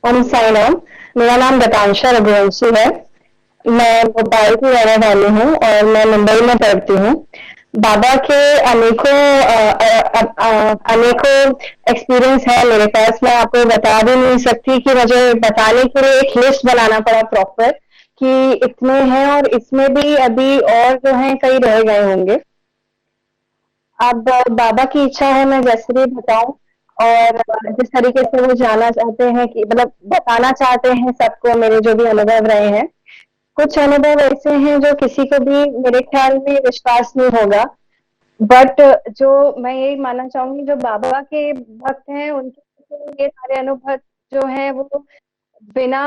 ओम साई राम। मेरा नाम गतांशा रघुवंशी है। मैं भोपाल की रहने वाली हूँ और मैं मुंबई में पढ़ती हूँ। बाबा के अनेकों अनेकों एक्सपीरियंस है मेरे पास। मैं आपको बता भी नहीं सकती कि मुझे बताने के लिए एक लिस्ट बनाना पड़ा प्रॉपर कि इतने हैं और इसमें भी अभी और जो हैं कई रह गए होंगे। अब बाबा की इच्छा है मैं जैसे भी बताऊं और जिस तरीके से वो जाना चाहते हैं कि मतलब बताना चाहते हैं सबको मेरे जो भी अनुभव रहे हैं। कुछ अनुभव ऐसे हैं जो किसी को भी मेरे ख्याल में विश्वास नहीं होगा। बट जो मैं यही मानना चाहूंगी जो बाबा के भक्त हैं उनके लिए ये सारे अनुभव जो हैं वो बिना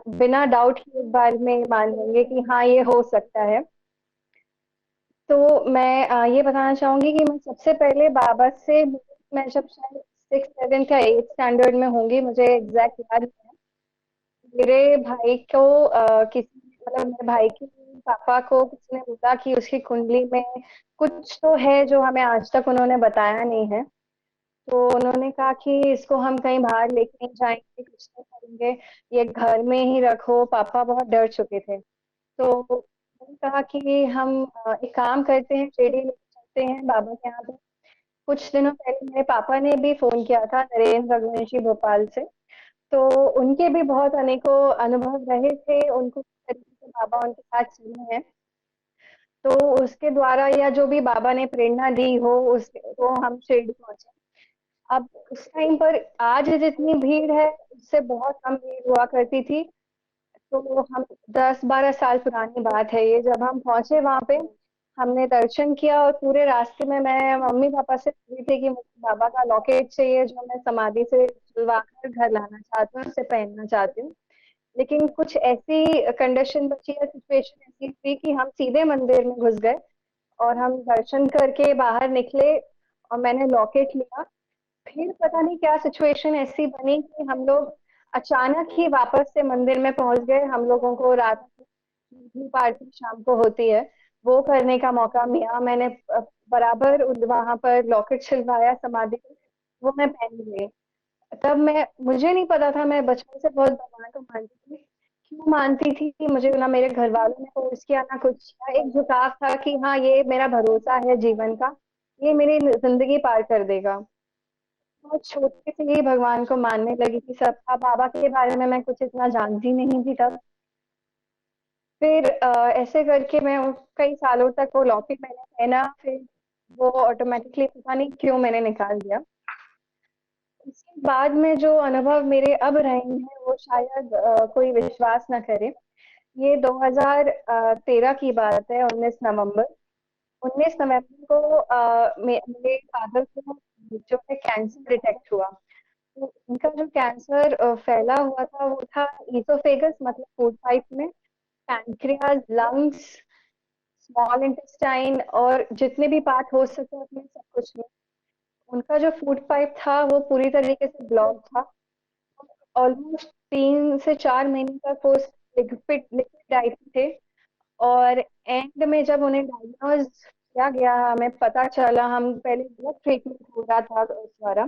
बिना डाउट के एक बार में मान लेंगे कि हाँ ये हो सकता है। तो मैं ये बताना चाहूंगी कि मैं सबसे पहले बाबा से मैं जब शायद 6 7 या 8 स्टैंडर्ड में होंगी, मुझे एग्जैक्ट याद नहीं है। मेरे भाई को किसी मतलब मेरे भाई के पापा को किसी ने बोला कि उसकी कुंडली में कुछ तो है जो हमें आज तक उन्होंने बताया नहीं है। तो उन्होंने कहा कि इसको हम कहीं बाहर लेके नहीं जाएंगे, कुछ नहीं करेंगे, ये घर में ही रखो। पापा बहुत डर चुके थे। तो मैंने कहा कि हम एक काम करते हैं, शिरडी लेके चलते हैं बाबा के यहाँ पे। कुछ दिनों पहले मेरे पापा ने भी फोन किया था, नरेंद्र रघुवंशी भोपाल से। तो उनके भी बहुत अनेकों अनुभव रहे थे, उनको किस तरीके से बाबा उनके साथ चले हैं। तो उसके द्वारा या जो भी बाबा ने प्रेरणा दी हो उस तो हम शिरडी पहुंचे। अब उस टाइम पर आज जितनी भीड़ है उससे बहुत कम भीड़ हुआ करती थी। तो हम 10 12 साल पुरानी बात है ये, जब हम पहुंचे वहां पे हमने दर्शन किया और पूरे रास्ते में मैं मम्मी पापा से पूछी थी कि मुझे बाबा का लॉकेट चाहिए जो मैं समाधि से खुलवा कर घर लाना चाहती हूँ, उसे पहनना चाहती हूँ। लेकिन कुछ ऐसी कंडीशन बची या सिचुएशन ऐसी थी कि हम सीधे मंदिर में घुस गए और हम दर्शन करके बाहर निकले और मैंने लॉकेट लिया। फिर पता नहीं क्या सिचुएशन ऐसी बनी कि हम लोग अचानक ही वापस से मंदिर में पहुंच गए। हम लोगों को रात की पार्टी शाम को होती है, वो करने का मौका मिला। मैंने बराबर वहां पर लॉकेट छिलवाया समाधि पे, वो मैं पहन ली। तब मैं मुझे नहीं पता था, मैं बचपन से बहुत भगवान को मानती थी। क्यों मानती थी कि मुझे ना मेरे घर वालों ने फोर्स किया ना कुछ किया, एक झुकाव था कि हाँ ये मेरा भरोसा है जीवन का, ये मेरी जिंदगी पार कर देगा। बहुत छोटे से ही भगवान को मानने लगी थी सब। अब बाबा के बारे में मैं कुछ इतना जानती नहीं थी तब। फिर ऐसे करके मैं कई सालों तक वो लॉकेट मैंने पहना। फिर वो ऑटोमेटिकली पता नहीं क्यों मैंने निकाल दिया। उसके बाद में जो अनुभव मेरे अब रहे हैं वो शायद कोई विश्वास ना करे। ये 2013 की बात है, 19 नवंबर को मेरे फादर को जो है कैंसर डिटेक्ट हुआ। तो उनका जो कैंसर फैला हुआ था वो था ईसोफेगस मतलब फूड पाइप में, पैनक्रियाज, लंग्स, स्मॉल इंटेस्टाइन और जितने भी पार्ट हो सके उसमें सब कुछ में। उनका जो फूड पाइप था वो पूरी तरीके से ब्लॉक था। ऑलमोस्ट 3 से 4 महीने तक वो लिक्विड लिक्विड डाइट थे। और एंड में जब उन्हें डायग्नोज किया गया, हमें पता चला, हम पहले बहुत ट्रीटमेंट हो रहा था उस द्वारा।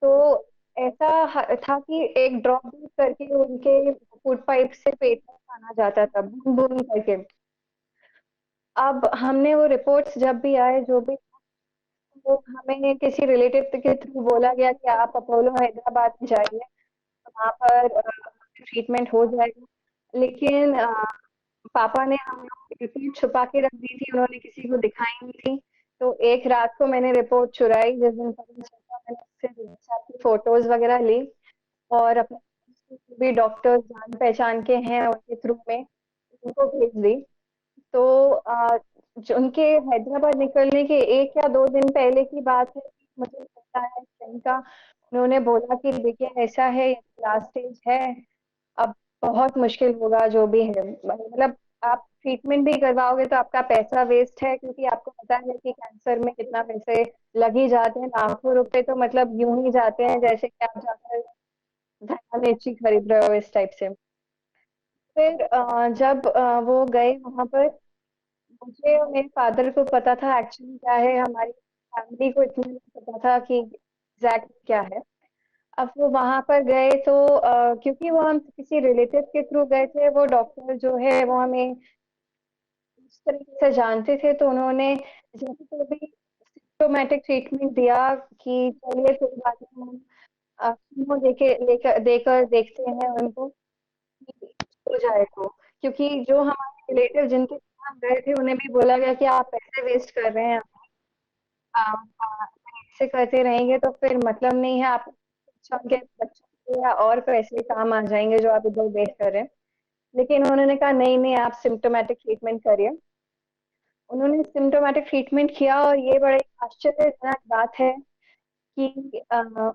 तो ऐसा था कि एक ड्रॉप दूध करके उनके फूड पाइप से पेट में खाना जाता था, बूंद बूंद करके। अब हमने वो रिपोर्ट्स जब भी आए जो भी, वो हमें किसी रिलेटिव के थ्रू बोला गया कि आप अपोलो हैदराबाद में जाइए, वहाँ पर ट्रीटमेंट हो जाएगा। लेकिन पापा ने हम लोग की रिपोर्ट छुपा के रख दी थी, उन्होंने किसी को दिखाई नहीं थी। तो एक रात को मैंने रिपोर्ट चुराई, जिस दिन पता चला मैंने उससे फोटोज वगैरह ली और अपने भी डॉक्टर जान पहचान के हैं उनके थ्रू में उनको भेज दी। तो जो उनके हैदराबाद निकलने के 1 या 2 दिन पहले की बात है, मुझे पता है कहीं का, उन्होंने बोला कि देखिए ऐसा है, लास्ट स्टेज है, अब बहुत मुश्किल होगा जो भी है। मतलब आप ट्रीटमेंट भी करवाओगे तो आपका पैसा वेस्ट है, क्योंकि आपको पता है कि कैंसर में कितना पैसे लग ही जाते हैं, लाखों रुपए तो मतलब यूं ही जाते हैं जैसे कि आप जाकर धनिया मिर्ची खरीद रहे हो, इस टाइप से। फिर जब वो गए वहां पर, मुझे और मेरे फादर को पता था एक्चुअली क्या है, हमारी फैमिली को इतना नहीं पता था कि एग्जैक्ट क्या है। अब वो वहां पर गए तो क्योंकि वो हम किसी रिलेटिव के थ्रू गए थे, वो डॉक्टर जो है वो हमें इस तरीके से जानते थे, तो उन्होंने जैसे तो भी सिम्टोमेटिक ट्रीटमेंट दिया कि चलिए कोई बात नहीं, हम कीमो देके लेकर देकर देखते हैं उनको कि हो जाए तो, क्योंकि जो हमारे रिलेटिव जिनके साथ हम गए थे उन्हें भी बोला गया कि आप पैसे वेस्ट कर रहे हैं, ऐसे करते रहेंगे तो फिर मतलब नहीं है, आप अच्छा उनके बच्चों के या और पैसे काम आ जाएंगे जो आप इधर वेस्ट कर रहे हैं। लेकिन उन्होंने कहा नहीं नहीं, आप सिम्टोमेटिक ट्रीटमेंट करिए। उन्होंने सिम्टोमेटिक ट्रीटमेंट किया और ये बड़े आश्चर्यजनक बात है कि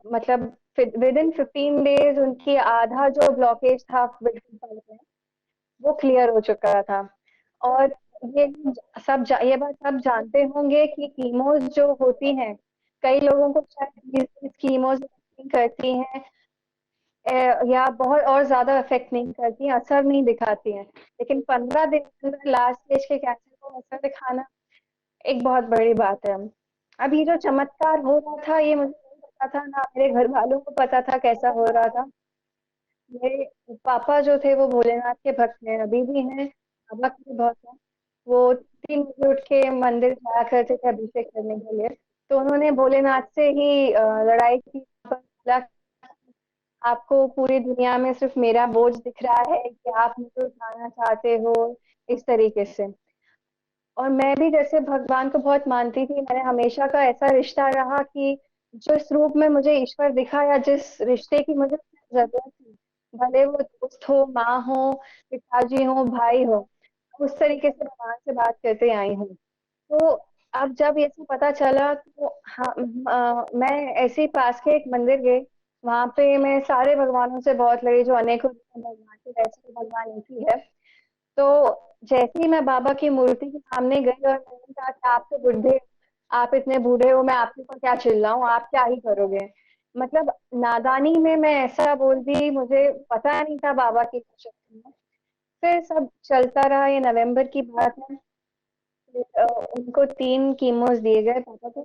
मतलब विद इन 15 डेज उनकी आधा जो ब्लॉकेज था बिल्कुल वो क्लियर हो चुका था। और ये ये बात सब जानते होंगे कि कीमोज जो होती हैं, कई लोगों को शायद इस कीमोज करती हैं, या बहुत और ज्यादा इफेक्ट नहीं करती हैं, असर नहीं दिखाती हैं। लेकिन 15 दिन के अंदर लास्ट स्टेज के कैंसर को असर दिखाना एक बहुत बड़ी बात है। अब ये जो चमत्कार हो रहा था ये मुझे नहीं पता था, ना मेरे घर वालों को पता था कैसा हो रहा था। मेरे पापा जो थे वो भोलेनाथ के भक्त हैं, अभी भी हैं, बाबा के भी भक्त हैं। वो 3 बजे उठ के मंदिर जाया करते थे अभिषेक करने के लिए। तो उन्होंने भोलेनाथ से ही लड़ाई की, बोला आपको पूरी दुनिया में सिर्फ मेरा बोझ दिख रहा है कि आप मुझे उठाना चाहते हो, इस तरीके से। और मैं भी जैसे भगवान को बहुत मानती थी, मैंने हमेशा का ऐसा रिश्ता रहा कि जिस रूप में मुझे ईश्वर दिखा या जिस रिश्ते की मुझे जरूरत थी, भले वो दोस्त हो, माँ हो, पिताजी हो, भाई हो, उस तरीके से भगवान से बात करते आई हूँ। तो अब जब ये सब पता चला तो हाँ, मैं ऐसे ही पास के एक मंदिर गई, वहां पे मैं सारे भगवानों से बहुत लड़ी, जो अनेकों भगवान थे वैसे तो भगवान एक ही है। तो जैसे ही मैं बाबा की मूर्ति के सामने गई और मैंने कहा कि आप तो बुढ़े, आप इतने बूढ़े हो, मैं आपके ऊपर क्या चिल्लाऊं, आप क्या ही करोगे। मतलब नादानी में मैं ऐसा बोल दी, मुझे पता नहीं था बाबा की शक्ति में। फिर सब चलता रहा, ये नवंबर की बात है। फिर, उनको 3 कीमोस दिए गए पापा को।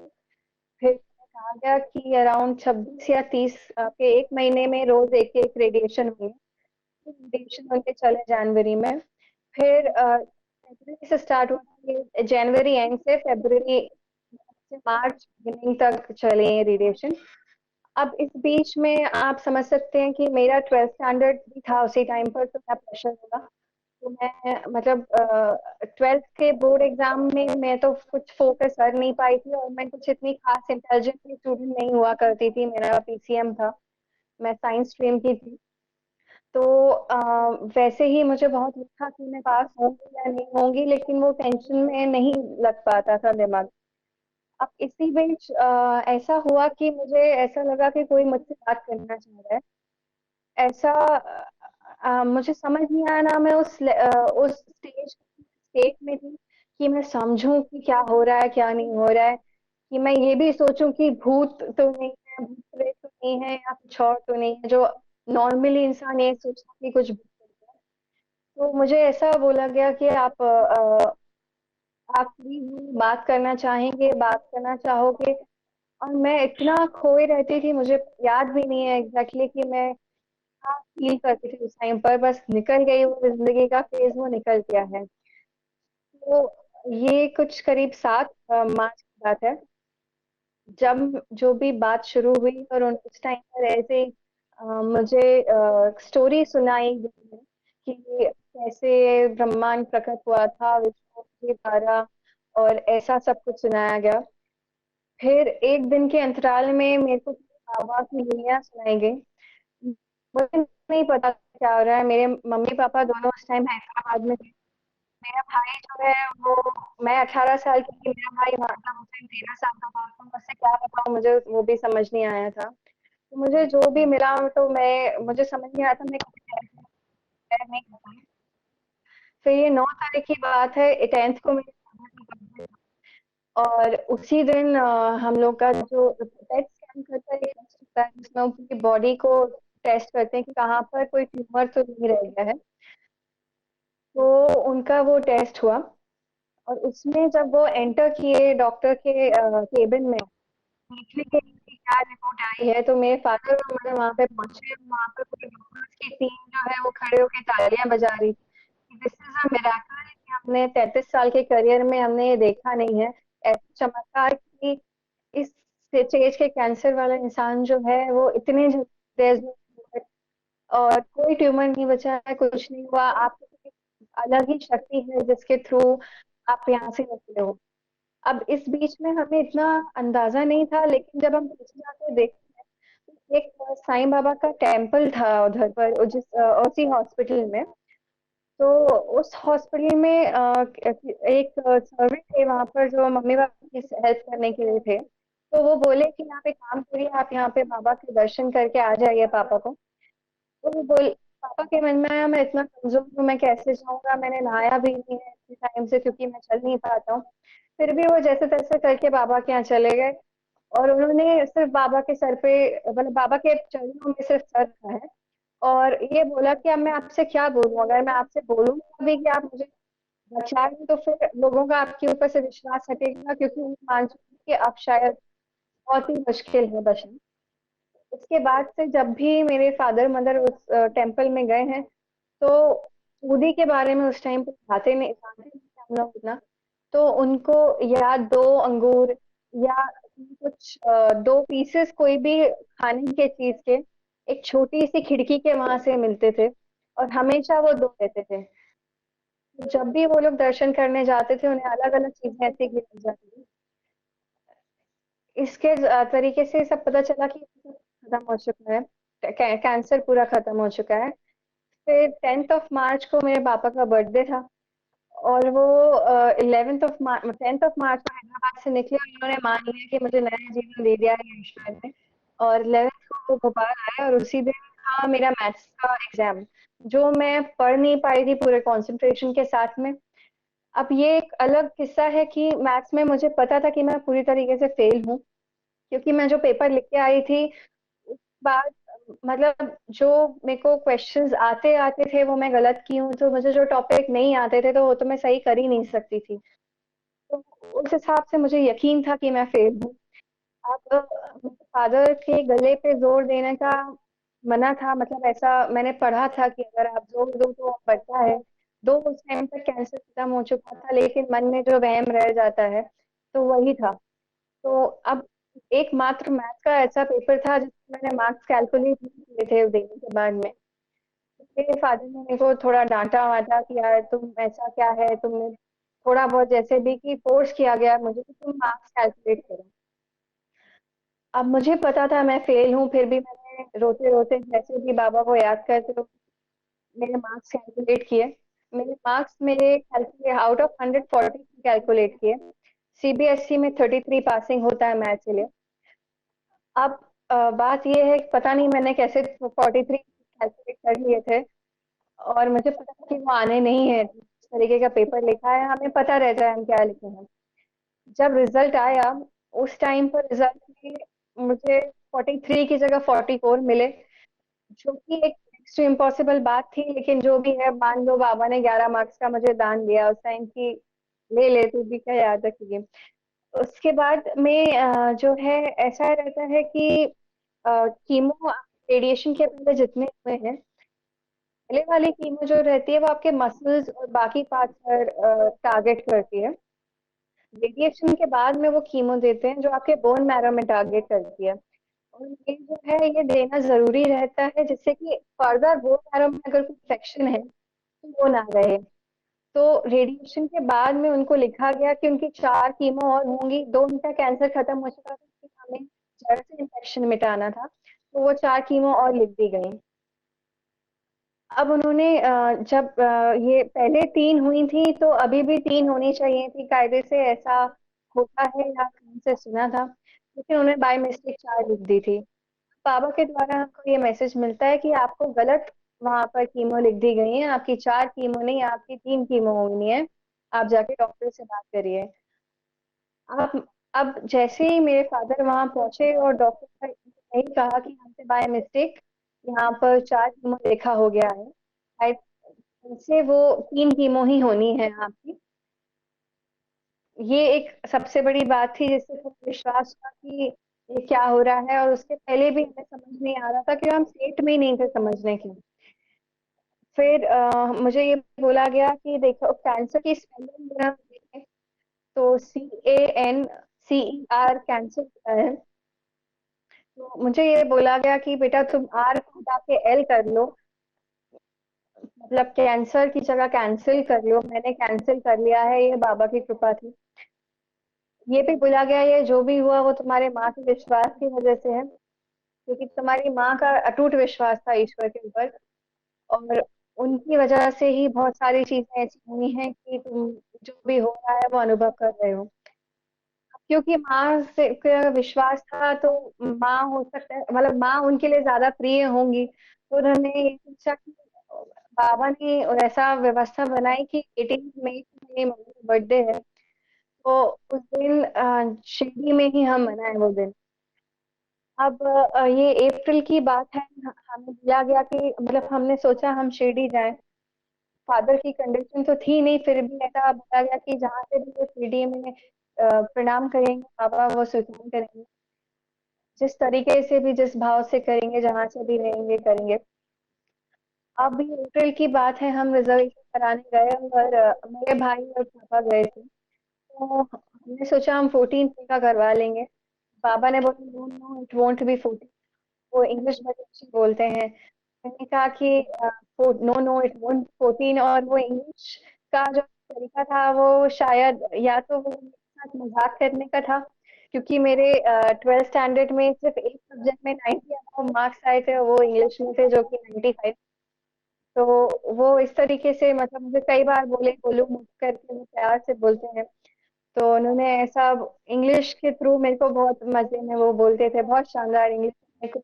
फिर कहा गया कि अराउंड 26 या 30 के 1 महीने में रोज एक एक रेडिएशन हुए। रेडिएशन होते चले जनवरी में। फिर फरवरी से स्टार्ट हुआ, ये जनवरी एंड से फरवरी से मार्च बिगिनिंग तक चले ये रेडिएशन। अब इस बीच में आप समझ सकते हैं कि मेरा 12th स्टैंडर्ड भी था उसी टाइम पर, तो क्या प्रेशर होगा। तो मैं मतलब 12th के बोर्ड एग्जाम में मैं तो कुछ फोकस कर नहीं पाई थी, और मैं कुछ इतनी खास इंटेलिजेंट स्टूडेंट नहीं हुआ करती थी, मेरा पीसीएम था, मैं साइंस स्ट्रीम की थी। तो वैसे ही मुझे बहुत था कि मैं पास होंगी या नहीं होंगी, लेकिन वो टेंशन में नहीं लग पाता था दिमाग। अब इसी बीच ऐसा हुआ कि मुझे ऐसा लगा कि कोई मुझसे बात करना चाह रहा है। ऐसा मुझे समझ नहीं आया, ना मैं उस स्टेट में थी कि मैं समझूं कि क्या हो रहा है क्या नहीं हो रहा है, कि मैं ये भी सोचूं कि भूत तो नहीं है, भूत प्रेत तो नहीं है, या कुछ और तो नहीं है, जो नॉर्मली इंसान ये सोचता कि कुछ भूत प्रेत है। तो मुझे ऐसा बोला गया कि आप फ्री बात करना चाहेंगे, बात करना चाहोगे। और मैं इतना खोए रहती थी, मुझे याद भी नहीं है एग्जैक्टली कि मैं क्या फील करती थी उस टाइम पर, बस निकल गई वो जिंदगी का फेज, वो निकल गया है। तो ये कुछ करीब 7 मार्च की बात है, जब जो भी बात शुरू हुई, और उस टाइम पर ऐसे मुझे स्टोरी सुनाई गई कि कैसे ब्रह्मांड प्रकट हुआ था विष्णु के द्वारा, और ऐसा सब कुछ सुनाया गया। फिर एक दिन के अंतराल में मेरे को बाबा की लीला सुनाई गई। मुझे नहीं पता क्या हो रहा है, मेरे मम्मी पापा दोनों उस टाइम हैदराबाद में थे। मेरा भाई जो है वो, मैं 18 साल की थी, मेरा भाई मतलब उस टाइम 13 साल का था, तो मुझसे क्या बताऊं, मुझे वो भी समझ नहीं आया था। तो मुझे जो भी मिला तो मैं, मुझे समझ नहीं आया था मैं कैसे शेयर नहीं कर पाई। फिर ये 9 तारीख की बात है, 10th को मेरे father का birthday था। और उसी दिन हम लोग का जो पेट स्कैन करता है, ये टेस्ट होता है जिसमें वो पूरी बॉडी को टेस्ट करते हैं कि कहाँ पर कोई ट्यूमर तो नहीं रह गया है। तो उनका वो टेस्ट हुआ, और उसमें जब वो एंटर किए डॉक्टर के केबिन में, देखने के लिए क्या रिपोर्ट आई है, तो मेरे फादर और मदर वहां पे पहुंचे। वहां पर पूरी डॉक्टर्स की टीम जो है वो खड़े होकर तालियां बजा रही थी। दिस इज अ मिराकल कि हमने 33 साल के करियर में हमने ये देखा नहीं है, ऐसा चमत्कार कि इस स्टेज के कैंसर वाला इंसान जो है वो इतने तेज और कोई ट्यूमर नहीं बचा है, कुछ नहीं हुआ। आपको अलग ही शक्ति है जिसके थ्रू आप यहाँ से निकले हो। अब इस बीच में हमें इतना अंदाजा नहीं था, लेकिन जब हम पीछे जाके देखते हैं तो एक साईं बाबा का टेम्पल था उधर पर, जिस ओसी हॉस्पिटल में। तो उस हॉस्पिटल में एक सर्वेंट थे वहां पर जो मम्मी पापा की हेल्प करने के लिए थे। तो वो बोले कि आप एक काम करिए, आप यहाँ पे बाबा के दर्शन करके आ जाइए पापा को। तो वो बोल पापा के मन में आया, मैं इतना कमजोर हूँ, मैं कैसे जाऊंगा, मैंने नहाया भी नहीं है इतने टाइम से क्योंकि मैं चल नहीं पाता हूँ। फिर भी वो जैसे तैसे करके बाबा के यहाँ चले गए। और उन्होंने सिर्फ बाबा के सर पे, मतलब बाबा के चरणों में सिर्फ सर रखा है। और ये बोला कि अब मैं आपसे क्या बोलूं, अगर मैं आपसे बोलूंगा भी कि आप मुझे बचा लें तो फिर लोगों का आपके ऊपर से विश्वास हटेगा, क्योंकि वो मान चुके हैं कि अब शायद बहुत ही मुश्किल है बचना। उसके बाद से जब भी मेरे फादर मदर उस टेम्पल में गए हैं, तो बूंदी के बारे में उस टाइम पे जानते नहीं थे हम लोग इतना। तो उनको या दो अंगूर या कुछ दो पीसेस कोई भी खाने के चीज के एक छोटी सी खिड़की के वहां से मिलते थे, और हमेशा वो दो देते थे। तो जब भी वो लोग दर्शन करने जाते थे उन्हें अलग अलग चीजें ऐसी गिफ्ट जाती थी। इसके तरीके से सब पता चला कि खत्म हो चुका है, कैंसर पूरा खत्म हो चुका है। फिर 10th ऑफ मार्च को मेरे पापा का बर्थडे था, और वो 10th ऑफ मार्च को हैदराबाद से निकले और उन्होंने मान लिया कि मुझे नया जीवन दे दिया है ईश्वर ने। और 11th को वो भोपाल आए, और उसी दिन था मेरा मैथ्स का एग्जाम, जो मैं पढ़ नहीं पाई थी पूरे कंसंट्रेशन के साथ में। अब ये एक अलग किस्सा है कि मैथ्स में मुझे पता था कि मैं पूरी तरीके से फेल हूँ, क्योंकि मैं जो पेपर लिख के आई थी उस बार, मतलब जो मेरे को क्वेश्चंस आते आते थे वो मैं गलत की हूँ, तो मुझे जो टॉपिक नहीं आते थे तो वो तो मैं सही कर ही नहीं सकती थी। तो उस हिसाब से मुझे यकीन था कि मैं फेल हूँ। अब मेरे फादर के गले पे जोर देने का मना था, मतलब ऐसा मैंने पढ़ा था कि अगर आप जोर दो तो बढ़ता है। दो उस टाइम तक कैंसर खत्म हो चुका था, लेकिन मन में जो वहम रह जाता है तो वही था। तो अब एकमात्र मैथ का ऐसा पेपर था जिसमें मैंने मार्क्स कैलकुलेट नहीं किए थे देने के बाद में। मेरे फादर ने मेरे को थोड़ा डांटा वाटा कि यार तुम ऐसा क्या है, तुमने थोड़ा बहुत जैसे भी कि फोर्स किया गया मुझे कि तुम मार्क्स कैलकुलेट करो। अब मुझे पता था मैं फेल हूँ, फिर भी मैंने रोते रोते जैसे भी बाबा को याद करते हुए मेरे मार्क्स कैलकुलेट किए। मेरे मार्क्स मेरे कैलकुलेट आउट ऑफ 140 कैलकुलेट किए। सीबीएसई में 33 पासिंग होता है मैथ के लिए। अब बात ये है कि पता नहीं मैंने कैसे 43 कैलकुलेट कर लिए थे, और मुझे पता था कि वो आने नहीं है। इस तरीके का पेपर लिखा है, हमें पता रहता है हम क्या लिखे हैं। जब रिजल्ट आया उस टाइम पर रिजल्ट में मुझे 43 की जगह 44 मिले, जो कि एक नेक्स्ट टू इम्पॉसिबल बात थी, लेकिन जो भी है मान लो बाबा ने 11 मार्क्स का मुझे दान दिया उस टाइम की। ले ले तू भी क्या याद रखेगी। उसके बाद में जो है ऐसा रहता है कि कीमो रेडिएशन के पहले जितने हुए हैं, पहले वाली कीमो जो रहती है वो आपके मसल्स और बाकी पार्ट्स पर टारगेट करती है। रेडिएशन के बाद में वो कीमो देते हैं जो आपके बोन मैरो में टारगेट करती है। और ये जो है ये देना जरूरी रहता है जिससे कि फर्दर बोन मैरो में अगर कोई इन्फेक्शन है तो वो ना रहे। तो रेडिएशन के बाद में उनको लिखा गया कि उनकी 4 कीमो और होंगी, दो उनका कैंसर खत्म हो चुका था, लेकिन हमें जड़ से इन्फेक्शन मिटाना था, तो वो 4 कीमो और लिख दी गई। अब उन्होंने जब ये पहले 3 हुई थी तो अभी भी 3 होनी चाहिए थी कायदे से, ऐसा होता है या कहीं से सुना था, लेकिन उन्होंने बाय मिस्टेक 4 लिख दी थी। बाबा के द्वारा हमको ये मैसेज मिलता है कि आपको गलत वहां पर कीमो लिख दी गई है, आपकी 4 कीमो नहीं आपकी 3 कीमो होनी है, आप जाके डॉक्टर से बात करिए। आप अब जैसे ही मेरे फादर वहां पहुंचे और डॉक्टर ने यही कहा कि हमसे बाय मिस्टेक यहाँ पर 4 कीमो लिखा हो गया है, शायद से वो 3 कीमो ही होनी है आपकी। ये एक सबसे बड़ी बात थी जिससे थोड़ा विश्वास हुआ कि ये क्या हो रहा है, और उसके पहले भी हमें समझ नहीं आ रहा था कि हम स्टेट में ही नहीं थे समझने की। फिर मुझे ये बोला गया कि देखो कैंसर की स्पेलिंग, तो CANCER कैंसर है। तो मुझे ये बोला गया कि बेटा तुम आर को हटा के एल कर लो, मतलब कैंसर की जगह कैंसिल कर लो। मैंने कैंसिल कर लिया है, ये बाबा की कृपा थी। ये भी बोला गया ये जो भी हुआ वो तुम्हारे माँ के विश्वास की वजह से है, क्योंकि तुम्हारी माँ का अटूट विश्वास था ईश्वर के ऊपर, और उनकी वजह से ही बहुत सारी चीजें ऐसी हुई हैं कि तुम जो भी हो रहा है वो अनुभव कर रहे हो। क्योंकि माँ से का विश्वास था, तो माँ हो सकता है, मतलब माँ उनके लिए ज्यादा प्रिय होंगी, तो उन्होंने ये सोचा कि बाबा ने ऐसा व्यवस्था बनाई कि 18 मई को मेरी मम्मी का बर्थडे है, तो उस दिन शिरडी में ही हम मनाए वो दिन। अब ये अप्रैल की बात है, हमें दिया गया कि, मतलब हमने सोचा हम शिरडी जाएं। फादर की कंडीशन तो थी नहीं, फिर भी ऐसा बताया गया कि जहाँ से भी वो शिरडी में प्रणाम करेंगे बाबा वो स्वीकार करेंगे, जिस तरीके से भी जिस भाव से करेंगे, जहाँ से भी रहेंगे करेंगे। अब ये अप्रैल की बात है, हम रिजर्वेशन कराने गए, और मेरे भाई और पापा गए थे। तो हमने सोचा हम 14 का करवा लेंगे। बाबा ने बोला no no it won't be 14। वो इंग्लिश बड़े अच्छी बोलते हैं। मैंने कहा कि नो नो इट वोंट 14, और वो इंग्लिश का जो तरीका था वो शायद या तो वो मेरे साथ मजाक करने का था, क्योंकि मेरे 12th स्टैंडर्ड में सिर्फ एक सब्जेक्ट में 90 मार्क्स आए थे, वो इंग्लिश में थे, जो कि 95। तो वो इस तरीके से, मतलब मुझे कई बार बोले बोलू मुझ करके, वो प्यार से बोलते हैं। तो उन्होंने ऐसा इंग्लिश के थ्रू मेरे को बहुत मजे में वो बोलते थे, बहुत शानदार इंग्लिश, मेरे को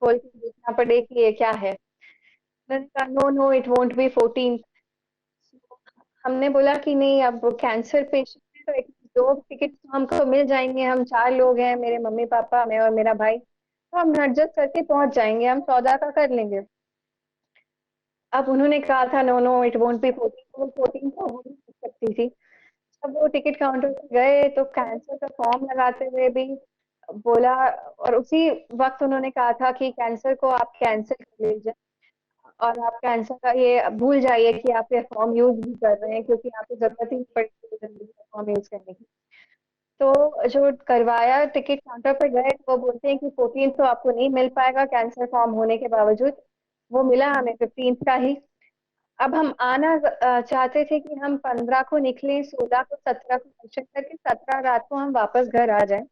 बोल के देखना पड़े कि ये क्या है। मैंने कहा no no it won't be 14। हमने बोला कि नहीं, अब कैंसर पेशेंट है तो एक दो टिकट तो हमको मिल जाएंगे, हम चार लोग हैं, मेरे मम्मी पापा मैं और मेरा भाई, तो हम एडजस्ट करके पहुंच जाएंगे, हम सौदा का कर लेंगे। अब उन्होंने कहा था no no it won't be 14, तो वो 14 तो हो नहीं सकती थी। जब वो टिकट काउंटर पे गए तो कैंसर का फॉर्म लगाते हुए भी बोला, और उसी वक्त उन्होंने कहा था कि कैंसर को आप कैंसिल कर लीजिए, और आप कैंसर का ये भूल जाइए कि आप ये फॉर्म यूज भी कर रहे हैं, क्योंकि आपको जरूरत ही नहीं पड़ती जिंदगी में फॉर्म यूज करने की। तो जो करवाया टिकट काउंटर पे गए तो वो बोलते हैं कि 14 तो आपको नहीं मिल पाएगा कैंसर फॉर्म होने के बावजूद। वो मिला हमें 15 का ही। अब हम आना चाहते थे कि हम 15 को निकले, 16 को 17 को दर्शन करके 17 रात को हम वापस घर आ जाएं।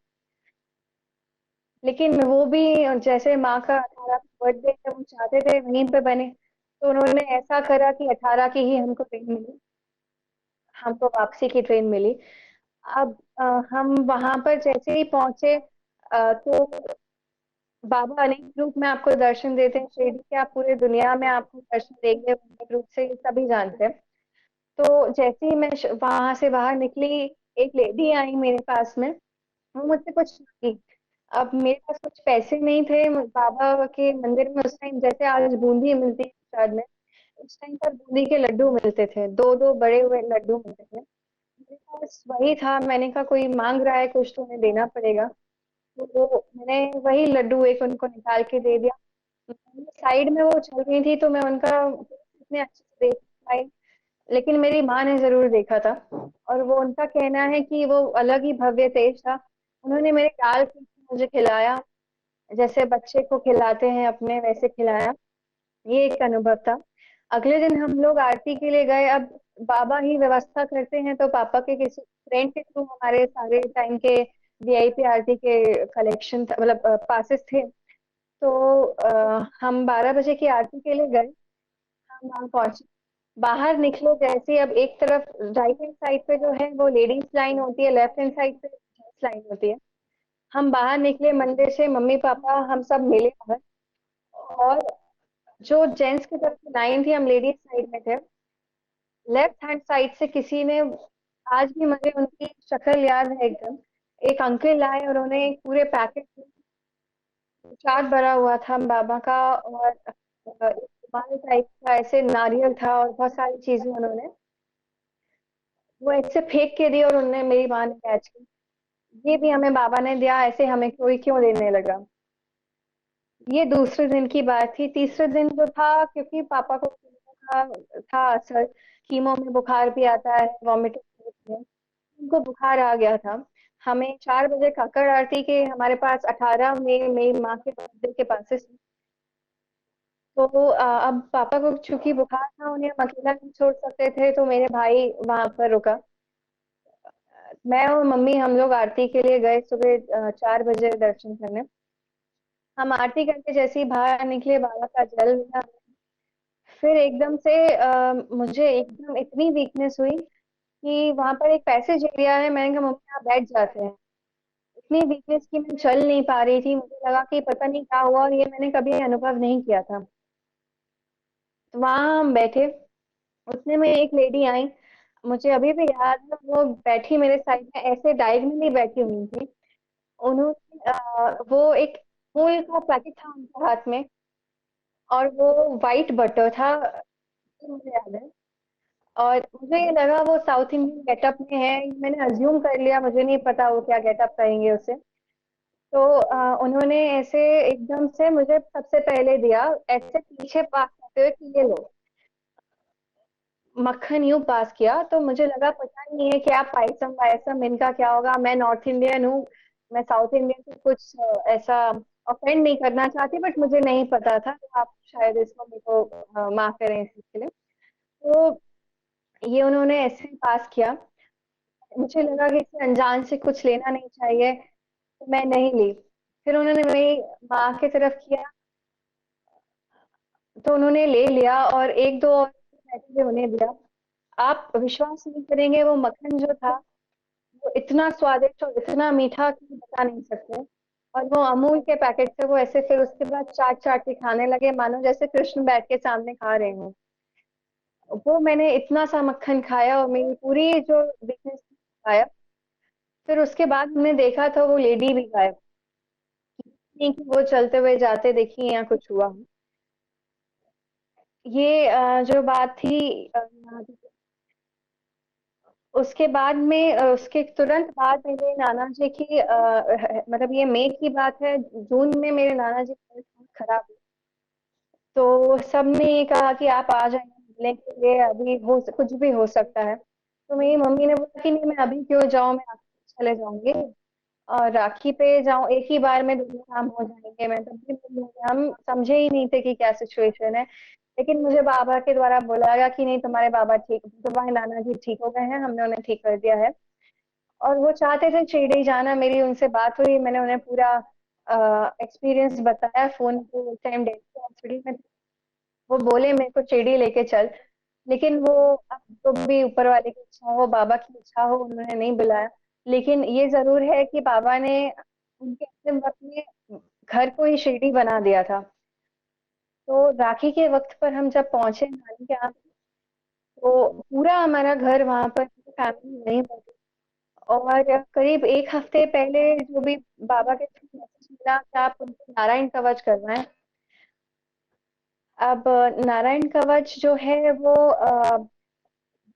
लेकिन वो भी जैसे माँ का 18 का बर्थडे है, वो चाहते थे वहीं पे बने, तो उन्होंने ऐसा करा कि 18 की ही हमको ट्रेन मिली, हमको वापसी की ट्रेन मिली। अब हम वहां पर जैसे ही पहुंचे, तो बाबा अनेक रूप में आपको दर्शन देते हैं, शिरडी के आप पूरे दुनिया में आपको दर्शन देंगे अनेक रूप से, ये सभी जानते हैं। तो जैसे ही मैं वहां से बाहर निकली, एक लेडी आई मेरे पास में, वो मुझसे कुछ मांगी। अब मेरे पास कुछ पैसे नहीं थे, बाबा के मंदिर में उस टाइम जैसे आज बूंदी मिलती है प्रसाद में, उस टाइम पर बूंदी के लड्डू मिलते थे, दो दो बड़े हुए लड्डू मिलते थे। मेरे पास वही था, मैंने कहा कोई मांग रहा है कुछ तो उन्हें देना पड़ेगा। तो मैंने वही लड्डू एक उनको निकाल के दे दिया। साइड में वो चल रही थी तो मैं उनका इतने अच्छे से देख पाई, लेकिन मेरी माँ ने जरूर देखा था, और वो उनका कहना है कि वो अलग ही भव्य तेज था। उन्होंने मेरे गाल पे मुझे खिलाया, जैसे बच्चे को खिलाते हैं अपने, वैसे खिलाया। ये एक अनुभव था। अगले दिन हम लोग आरती के लिए गए। अब बाबा ही व्यवस्था करते हैं, तो पापा के किसी फ्रेंड के थ्रू हमारे सारे टाइम के VIP आरती के कलेक्शन, मतलब पासेस थे। तो हम 12 बजे की आरती के लिए गए, हम वहाँ पहुंचे। बाहर निकले जैसे, अब एक तरफ राइट हैंड साइड पे जो है वो लेडीज लाइन होती है, लेफ्ट हैंड साइड पे जेंट्स लाइन होती है। हम बाहर निकले मंदिर से, मम्मी पापा हम सब मिले बाहर, और जो जेंट्स की तरफ की लाइन थी, हम लेडीज साइड में थे। लेफ्ट हैंड साइड से किसी ने, आज भी मुझे उनकी शक्ल याद है एकदम, एक अंकल आए और उन्होंने एक पूरे पैकेट में प्रसाद भरा हुआ था बाबा का, और एक रुमाल टाइप का, ऐसे नारियल था और बहुत सारी चीजें उन्होंने वो ऐसे फेंक के दी, और उन्होंने, मेरी माँ ने कैच की। ये भी हमें बाबा ने दिया, ऐसे हमें कोई क्यों देने लगा। ये दूसरे दिन की बात थी। तीसरे दिन जो था, क्योंकि पापा को कीमो का था असर, कीमो में बुखार भी आता है, वॉमिटिंग होती है, उनको बुखार आ गया था। हमें 4 बजे काकड़ आरती के हमारे पास 18 में मेरी माँ के मंदिर के पास से, तो अब पापा को चूंकि बुखार था, उन्हें हम अकेला नहीं छोड़ सकते थे, तो मेरे भाई वहां पर रुका। मैं और मम्मी हम लोग आरती के लिए गए सुबह 4 बजे दर्शन करने। हम आरती करके जैसे ही बाहर निकले, बाबा का जल लिया, फिर एकदम से मुझे एकदम इतनी वीकनेस हुई कि वहां पर एक पैसेज एरिया है, मैंने कहा मम्मी यहाँ बैठ जाते हैं। इतनी वीकनेस की मैं चल नहीं पा रही थी, मुझे लगा कि पता नहीं क्या हुआ, और ये मैंने कभी अनुभव नहीं किया था। तो वहां हम बैठे, उतने में एक लेडी आई, मुझे अभी भी याद है, वो बैठी मेरे साइड में, ऐसे डायगनली बैठी हुई थी। उन्होंने वो एक फूल का पैकेट था उनके हाथ में, और वो वाइट बटर था, ये मुझे याद है। और मुझे ये लगा वो साउथ इंडियन गेटअप में है, मैंने अज्यूम कर लिया, मुझे नहीं पता वो क्या गेटअप करेंगे उसे। तो उन्होंने ऐसे एकदम से मुझे सबसे पहले दिया, ऐसे पीछे पास करते हुए कि ये लो, मक्खन यूं पास किया। तो मुझे लगा पता नहीं है क्या पायसम वायसम इनका क्या होगा, मैं नॉर्थ इंडियन हूँ, मैं साउथ इंडियन से कुछ ऐसा ऑफेंड नहीं करना चाहती, बट मुझे नहीं पता था, तो आप शायद इसको मेरे को माफ करें इसके लिए। तो ये उन्होंने ऐसे ही पास किया, मुझे लगा कि इसे अनजान से कुछ लेना नहीं चाहिए, तो मैं नहीं ली। फिर उन्होंने मेरी माँ की तरफ किया, तो उन्होंने ले लिया, और एक दो और बैठे थे उन्हें दिया। आप विश्वास नहीं करेंगे, वो मक्खन जो था, वो इतना स्वादिष्ट और इतना मीठा कि बता नहीं सकते। और वो अमूल के पैकेट से वो ऐसे फिर उसके बाद चाट चाट के खाने लगे, मानो जैसे कृष्ण बैठ के सामने खा रहे हो। वो मैंने इतना सा मक्खन खाया और मेरी पूरी जो वीकनेस खाया। फिर उसके बाद हमने देखा तो वो लेडी भी गायब, नहीं कि वो चलते हुए जाते देखी या कुछ हुआ। ये जो बात थी, उसके बाद में उसके तुरंत बाद मेरे नाना जी की मतलब ये मई की बात है, जून में मेरे नाना जी की तबीयत खराब हुई। तो सबने ये कहा कि आप आ जाइए मिलने के लिए, अभी हो कुछ भी हो सकता है। तो मेरी मम्मी ने बोला कि नहीं, मैं अभी क्यों जाऊं, मैं आपके चले जाऊंगी, और राखी पे जाऊं, एक ही बार में दोनों काम हो जाएंगे, मैं तब भी मिल लूंगी। हम समझे ही नहीं थे कि क्या सिचुएशन है। लेकिन मुझे बाबा के द्वारा बोला गया कि नहीं, तुम्हारे बाबा ठीक, तुम्हारे नाना जी ठीक हो गए हैं, हमने उन्हें ठीक कर दिया है। और वो चाहते थे शिरडी जाना, मेरी उनसे बात हुई, मैंने उन्हें पूरा एक्सपीरियंस बताया फोन पे, उस टाइम दिल्ली हॉस्पिटल में थे। वो बोले मेरे को शिरडी लेके चल, लेकिन वो, अब तो भी ऊपर वाले की इच्छा हो, बाबा की इच्छा हो, उन्होंने नहीं बुलाया। लेकिन ये जरूर है कि बाबा ने उनके अंतिम वक्त में घर को ही शिरडी बना दिया था। तो राखी के वक्त पर हम जब पहुंचे नानी के यहाँ, तो पूरा हमारा घर वहां पर, फैमिली नहीं पहुंची। और करीब एक हफ्ते पहले जो भी बाबा के थ्रू मैसेज मिला कि आप उनको नारायण कवच करवाएं। अब नारायण कवच जो है वो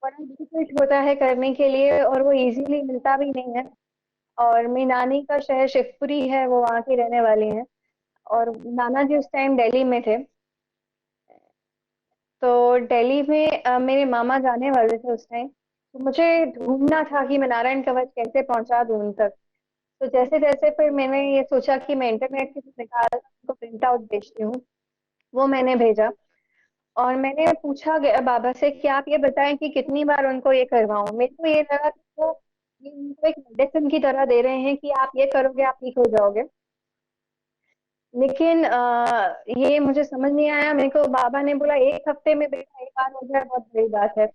बड़ा डिफिकल्ट होता है करने के लिए, और वो इजीली मिलता भी नहीं है। और मेरी नानी का शहर शिवपुरी है, वो वहाँ की रहने वाली हैं, और नाना जी उस टाइम दिल्ली में थे। तो दिल्ली में मेरे मामा जाने वाले थे उस टाइम, तो मुझे ढूंढना था कि मैं नारायण कवच कैसे पहुंचा दूं उन तक। तो जैसे जैसे फिर मैंने ये सोचा कि मैं इंटरनेट से कुछ निकाल उनको प्रिंट आउट भेजती हूँ। वो मैंने भेजा, और मैंने पूछा बाबा से कि आप ये बताएं कि कितनी बार उनको ये करवाऊं। मेरे को ये लगा कि वो ये उनको एक मेडिसिन की तरह दे रहे हैं कि आप ये करोगे आप ठीक हो जाओगे। लेकिन ये मुझे समझ नहीं आया। मेरे को बाबा ने बोला एक हफ्ते में बेटा एक बार हो जाए बहुत बड़ी बात है,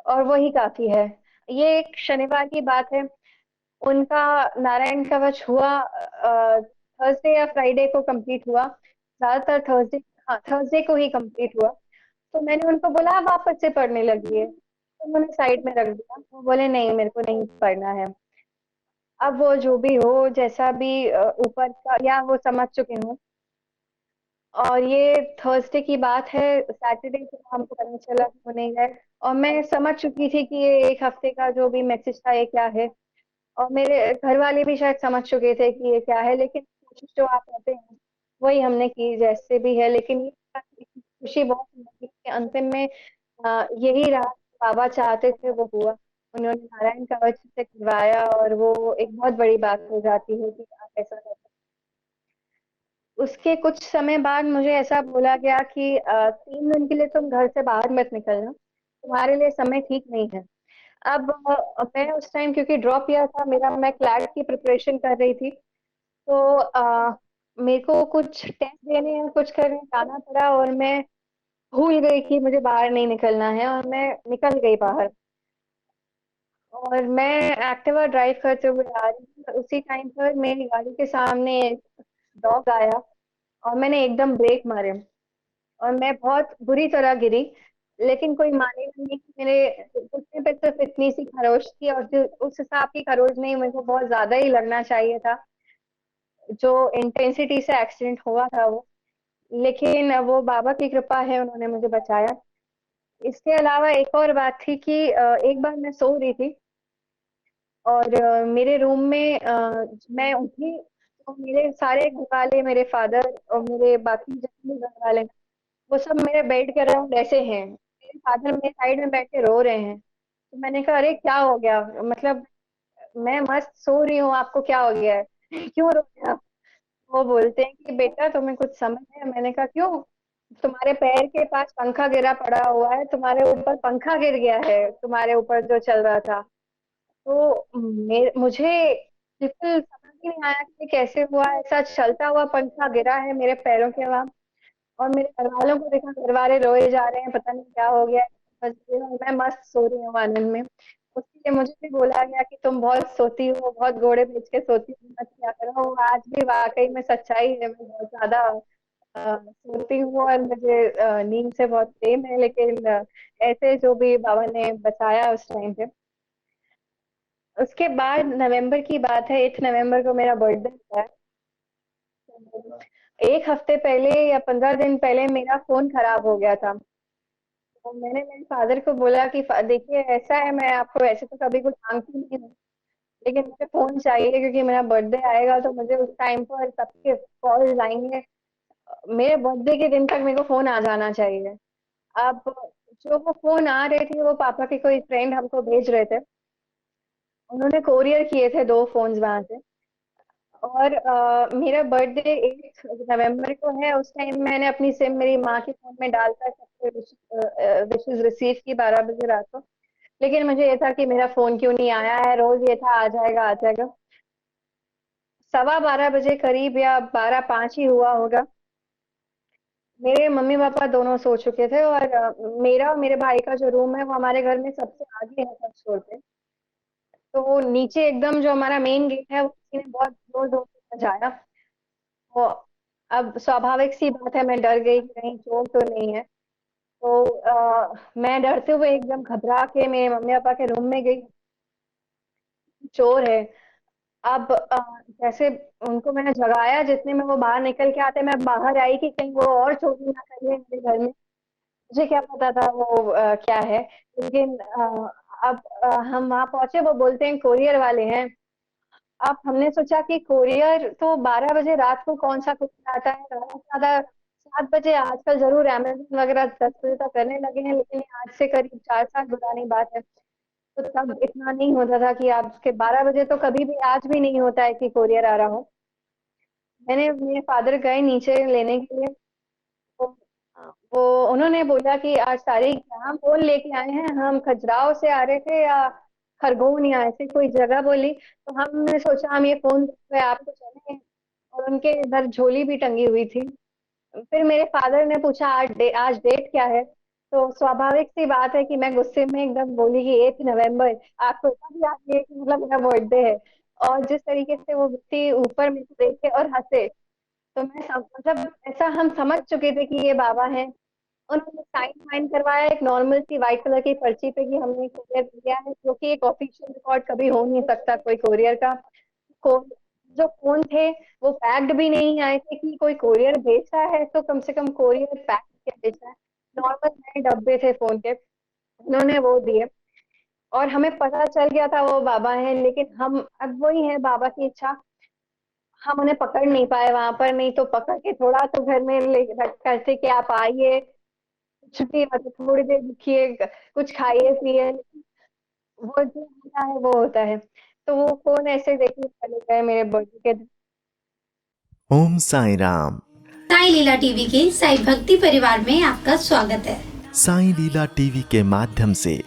और वही काफी है। ये एक शनिवार की बात है, उनका नारायण कवच हुआ थर्सडे या फ्राइडे को कंप्लीट हुआ, ज्यादातर थर्सडे, हाँ थर्सडे को ही कंप्लीट हुआ। तो मैंने उनको बोला आप वापस से पढ़ने लगी है, तो उन्होंने साइड में रख दिया, वो बोले नहीं मेरे को नहीं पढ़ना है। अब वो जो भी हो, जैसा भी ऊपर का, या वो समझ चुके हूँ। और ये थर्सडे की बात है, सैटरडे को हमको पता चला कि वो नहीं गए, और मैं समझ चुकी थी कि ये एक हफ्ते का जो भी मैसेज था ये क्या है। और मेरे घर वाले भी शायद समझ चुके थे कि ये क्या है, लेकिन कोशिश जो आप करते हैं वही हमने की जैसे भी है। लेकिन ये खुशी बहुत लगी कि अंतिम में यही रहा, बाबा चाहते थे वो हुआ। उन्होंने नारायण कवच से करवाया और वो एक बहुत बड़ी बात हो जाती है कि आप ऐसा कर। उसके कुछ समय बाद मुझे ऐसा बोला गया कि 3 दिन के लिए तुम घर से बाहर मत निकलना, तुम्हारे लिए समय ठीक नहीं है। अब मैं उस टाइम क्योंकि ड्रॉप किया था मेरा, मैं क्लैट की प्रिपरेशन कर रही थी, तो मेरे को कुछ टेस्ट देने या कुछ करने जाना पड़ा और मैं भूल गई कि मुझे बाहर नहीं निकलना है और मैं निकल गई बाहर। और मैं एक्टिवा ड्राइव करते हुए आ रही थी, उसी टाइम पर मेरी गाड़ी के सामने एक डॉग आया और मैंने एकदम ब्रेक मारे और मैं बहुत बुरी तरह गिरी। लेकिन कोई मानेगा नहीं कि मेरे घुटने पे सिर्फ इतनी सी खरोच थी, और उस हिसाब की खरोच नहीं, मेरे को बहुत ज्यादा ही लगना चाहिए था जो इंटेंसिटी से एक्सीडेंट हुआ था वो। लेकिन वो बाबा की कृपा है, उन्होंने मुझे बचाया। इसके अलावा एक और बात थी कि एक बार मैं सो रही थी और मेरे रूम में मैं उठी तो मेरे सारे घर वाले, मेरे फादर और मेरे बाकी जितने भी घर वाले, वो सब मेरे बेड के अराउंड ऐसे हैं। मेरे फादर मेरे साइड में बैठ के रो रहे हैं। तो मैंने कहा अरे क्या हो गया, मतलब मैं मस्त सो रही हूँ, आपको क्या हो गया है? क्यों रो रहे हैं आप? वो बोलते हैं कि बेटा तुम्हें कुछ समझ है? मैंने कहा क्यों? तुम्हारे पैर के पास पंखा गिरा पड़ा हुआ है, तुम्हारे ऊपर पंखा गिर गया है, तुम्हारे ऊपर जो चल रहा था। तो मुझे बिल्कुल समझ ही नहीं आया कि ये कैसे हुआ, ऐसा चलता हुआ पंखा गिरा है मेरे पैरों के वहां। और मेरे घर वालों को देखा, घर वाले रोए जा रहे हैं, पता नहीं क्या हो गया है। बस मैं मस्त सो रही हूँ आनंद में। उसके लिए मुझे भी बोला गया कि तुम बहुत सोती हो, बहुत घोड़े बेच के सोती हो, मत क्या करो। आज भी वाकई में सच्चाई है, मैं बहुत ज्यादा सोती हूँ और मुझे नींद से बहुत प्रेम है। लेकिन ऐसे जो भी बाबा ने बचाया उस टाइम पे। उसके बाद नवंबर की बात है, 8 नवंबर को मेरा बर्थडे था। एक हफ्ते पहले या 15 दिन पहले मेरा फोन खराब हो गया था। तो मैंने मेरे फादर को बोला कि देखिए ऐसा है, मैं आपको वैसे तो कभी कुछ मांगती नहीं हूँ, लेकिन मुझे फोन चाहिए क्योंकि मेरा बर्थडे आएगा, तो मुझे उस टाइम पर सबके कॉल आएंगे। मेरे बर्थडे के दिन तक मेरे को फोन आ जाना चाहिए। अब जो वो फोन आ रहे थे वो पापा के कोई फ्रेंड हमको भेज रहे थे। उन्होंने कोरियर किए थे 2 फोन्स वहां से। और मेरा बर्थडे 8 नवंबर को है। उस टाइम मैंने अपनी सिम मेरी माँ के फोन में डालकर सबसे विशेष रिसीव की 12 बजे रात को। लेकिन मुझे ये था कि मेरा फोन क्यों नहीं आया है, रोज ये था आ जाएगा आ जाएगा। 12:15 बजे करीब या 12:05 ही हुआ होगा, मेरे मम्मी पापा दोनों सो चुके थे और मेरा और मेरे भाई का जो रूम है वो हमारे घर में सबसे आगे है, फर्स्ट फ्लोर पे। तो वो नीचे एकदम जो हमारा मेन गेट है वो किसी ने बहुत जोर जोर से बजाया। तो अब स्वाभाविक सी बात है, मैं डर गई कि कहीं चोर तो नहीं है। तो मैं डरते हुए एकदम घबरा के मेरे मम्मी पापा के रूम में गई, चोर है। अब जैसे उनको मैंने जगाया, जितने में वो बाहर निकल के आते, मैं बाहर आई कि कहीं वो और चोरी ना कर ले मेरे घर में। मुझे क्या पता था वो क्या है। लेकिन अब हम वहां पहुंचे, वो बोलते हैं कोरियर वाले हैं। अब हमने सोचा कि कोरियर तो 12 बजे रात को कौन सा कुरियर आता है, ज्यादा से ज्यादा 7 बजे आजकल जरूर अमेजन वगैरह 10 बजे तक करने लगे हैं, लेकिन ये आज से करीब 4 साल पुरानी बात है। तो तब इतना नहीं होता था कि आज के 12 बजे, तो कभी भी आज भी नहीं होता है कि कोरियर आ रहा हो। मैंने मेरे फादर गए नीचे लेने के लिए। तो वो उन्होंने बोला कि आज तारीख क्या, हम फोन लेके आए हैं, हम खजुराहो से आ रहे थे या खरगोन या ऐसी कोई जगह बोली। तो हमने सोचा हम ये फोन आपको चले। और उनके इधर झोली भी टंगी हुई थी। फिर मेरे फादर ने पूछा आज डेट क्या है। तो स्वाभाविक सी बात है कि मैं गुस्से में एकदम बोली कि 8 नवंबर। आपको इतना याद है कि मतलब मेरा बर्थडे है। और जिस तरीके से वो व्यक्ति ऊपर मेरे को देखे और हंसे, तो मतलब ऐसा हम समझ चुके थे कि ये बाबा हैं। उन्होंने साइन वाइन करवाया एक नॉर्मल सी व्हाइट कलर की पर्ची पे कि हमने कोरियर दिया है, जो कि एक ऑफिशियल रिकॉर्ड कभी हो नहीं सकता कोई कोरियर का। को, जो फोन थे वो पैक्ड भी नहीं आए थे कि कोई कोरियर भेजा है तो कम से कम कोरियर पैक करके भेजा है। नॉर्मल नए डब्बे थे फोन के, उन्होंने वो दिए। और हमें पता चल गया था वो बाबा हैं, लेकिन हम अब वही है बाबा की इच्छा, हम उन्हें पकड़ नहीं पाए वहां पर, नहीं तो पकड़ के थोड़ा तो घर में ले रख करते कि आप आइए, कुछ भी मतलब थोड़ी देर रुकिए, कुछ खाइए पिए, वो जो होता है वो होता है। तो वो फोन ऐसे देखने चले गए मेरे बर्थडे के दिन। ओम साई राम। साई लीला टीवी के साई भक्ति परिवार में आपका स्वागत है। साई लीला टीवी के माध्यम से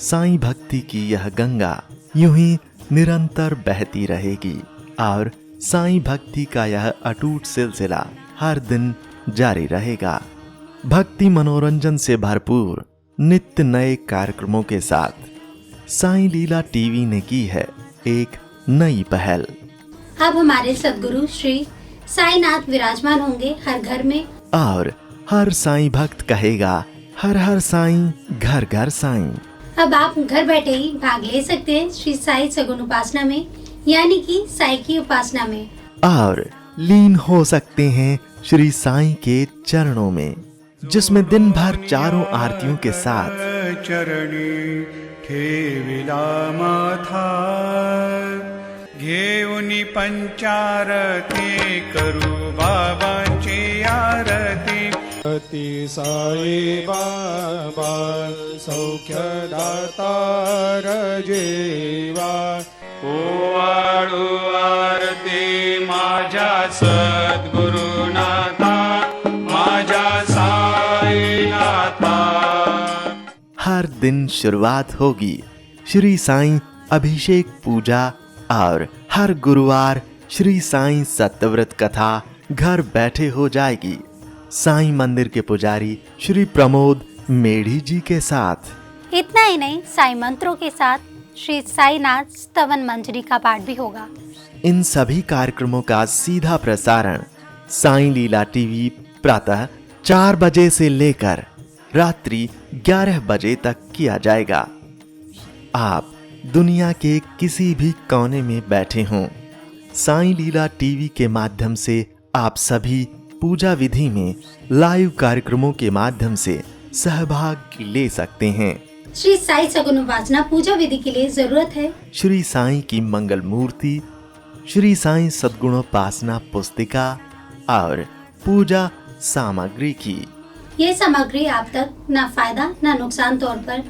साई भक्ति की यह गंगा यूं ही निरंतर बहती रहेगी और साई भक्ति का यह अटूट सिलसिला हर दिन जारी रहेगा। भक्ति मनोरंजन से भरपूर नित्य नए कार्यक्रमों के साथ साई लीला टीवी ने की है एक नई पहल। अब हमारे सदगुरु श्री साईनाथ विराजमान होंगे हर घर में, और हर साईं भक्त कहेगा हर हर साईं, घर घर साईं। अब आप घर बैठे ही भाग ले सकते हैं श्री साई सगुन उपासना में, यानी कि साई की उपासना में, और लीन हो सकते हैं श्री साईं के चरणों में, जिसमें दिन भर चारों आरतियों के साथ चरणी ठेविला माथा घेऊनी पंचारती करू बाबांची आरती। अति साई बाबा सौख्यदातार जेवा ओवाळू आरती माझ्या सद्गुरुनाथा माझ्या साईनाथा। हर दिन शुरुआत होगी श्री साईं अभिषेक पूजा और हर गुरुवार श्री साईं सत्यव्रत कथा घर बैठे हो जाएगी साईं मंदिर के पुजारी श्री प्रमोद मेढ़ी जी के साथ। इतना ही नहीं, साई मंत्रों के साथ श्री साईनाथ स्तवन मंजरी का पाठ भी होगा। इन सभी कार्यक्रमों का सीधा प्रसारण साईं लीला टीवी प्रातः 4 बजे से लेकर रात्रि 11 बजे तक किया जाएगा। आप दुनिया के किसी भी कोने में बैठे हों, साईं लीला टीवी के माध्यम से आप सभी पूजा विधि में लाइव कार्यक्रमों के माध्यम से सहभाग ले सकते हैं। श्री साई सगुन उपासना पूजा विधि के लिए जरूरत है श्री साईं की मंगल मूर्ति, श्री साईं सद्गुणोपासना पुस्तिका और पूजा सामग्री की। ये सामग्री आप तक न फायदा न नुकसान तौर पर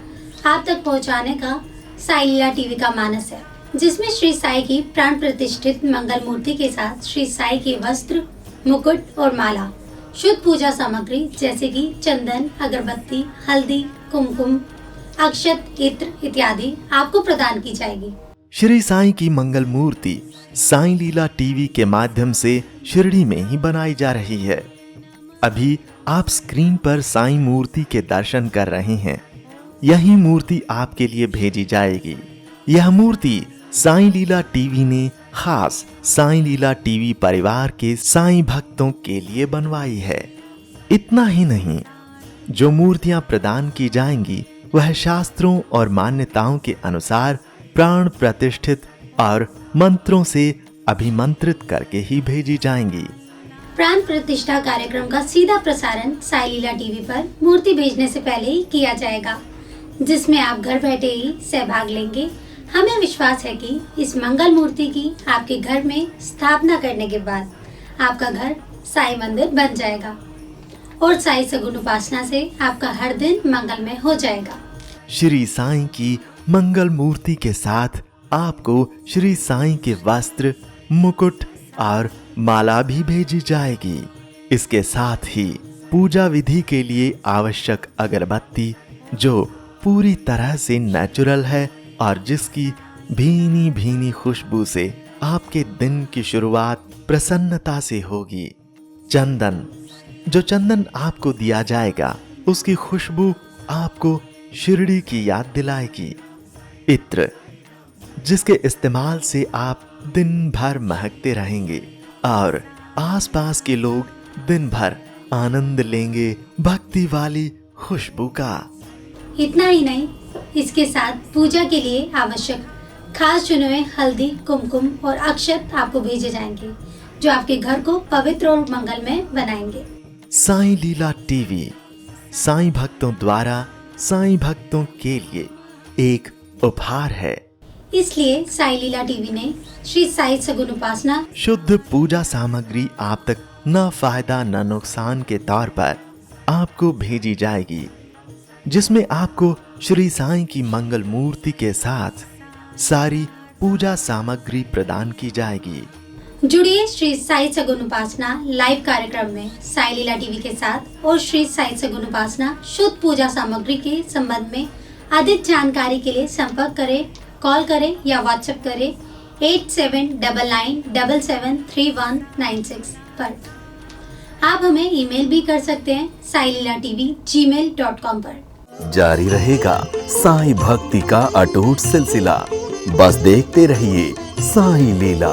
आप तक पहुंचाने का साई लीला टीवी का मानस है, जिसमें श्री साई की प्राण प्रतिष्ठित मंगल मूर्ति के साथ श्री साई के वस्त्र, मुकुट और माला, शुद्ध पूजा सामग्री जैसे कि चंदन, अगरबत्ती, हल्दी, कुमकुम, अक्षत, इत्र इत्यादि आपको प्रदान की जाएगी। श्री साईं की मंगल मूर्ति साईं लीला टीवी के माध्यम से शिरडी में ही बनाई जा रही है। अभी आप स्क्रीन पर साईं मूर्ति के दर्शन कर रहे हैं। यही मूर्ति आपके लिए भेजी जाएगी। यह मूर्ति साईं लीला टीवी ने खास साईं लीला टीवी परिवार के साईं भक्तों के लिए बनवाई है। इतना ही नहीं, जो मूर्तियां प्रदान की जाएंगी वह शास्त्रों और मान्यताओं के अनुसार प्राण प्रतिष्ठित और मंत्रों से अभिमंत्रित करके ही भेजी जाएंगी। प्राण प्रतिष्ठा कार्यक्रम का सीधा प्रसारण साई लीला टीवी पर मूर्ति भेजने से पहले ही किया जाएगा, जिसमें आप घर बैठे ही सहभाग लेंगे। हमें विश्वास है कि इस मंगल मूर्ति की आपके घर में स्थापना करने के बाद आपका घर साई मंदिर बन जाएगा और साई सगुन उपासना से आपका हर दिन मंगलमय हो जाएगा। श्री साईं की मंगल मूर्ति के साथ आपको श्री साईं के वस्त्र, मुकुट और माला भी भेजी जाएगी। इसके साथ ही पूजा विधि के लिए आवश्यक अगरबत्ती, जो पूरी तरह से नेचुरल है और जिसकी भीनी भीनी खुशबू से आपके दिन की शुरुआत प्रसन्नता से होगी। चंदन, जो चंदन आपको दिया जाएगा उसकी खुशबू आपको शिरडी की याद दिलाएगी। इत्र, जिसके इस्तेमाल से आप दिन भर महकते रहेंगे और आसपास के लोग दिन भर आनंद लेंगे भक्ति वाली खुशबू का। इतना ही नहीं, इसके साथ पूजा के लिए आवश्यक खास चुने हुए हल्दी, कुमकुम और अक्षत आपको भेजे जाएंगे, जो आपके घर को पवित्र और मंगलमय बनाएंगे। साईं लीला टीवी साईं भक्तों द्वारा साईं भक्तों के लिए एक उपहार है। इसलिए साई लीला टीवी ने श्री साई सगुन उपासना शुद्ध पूजा सामग्री आप तक न फायदा न नुकसान के तौर पर आपको भेजी जाएगी, जिसमें आपको श्री साईं की मंगल मूर्ति के साथ सारी पूजा सामग्री प्रदान की जाएगी। जुड़िए श्री साई सगुन उपासना लाइव कार्यक्रम में साई लीला टीवी के साथ और श्री साई सगुन उपासना शुद्ध पूजा सामग्री के संबंध में अधिक जानकारी के लिए संपर्क करें, कॉल करें या व्हाट्सएप करें 8799773196 पर। आप हमें ईमेल भी कर सकते हैं sailila.tv@gmail.com पर। जारी रहेगा साईं भक्ति का अटूट सिलसिला। बस देखते रहिए साईं लीला।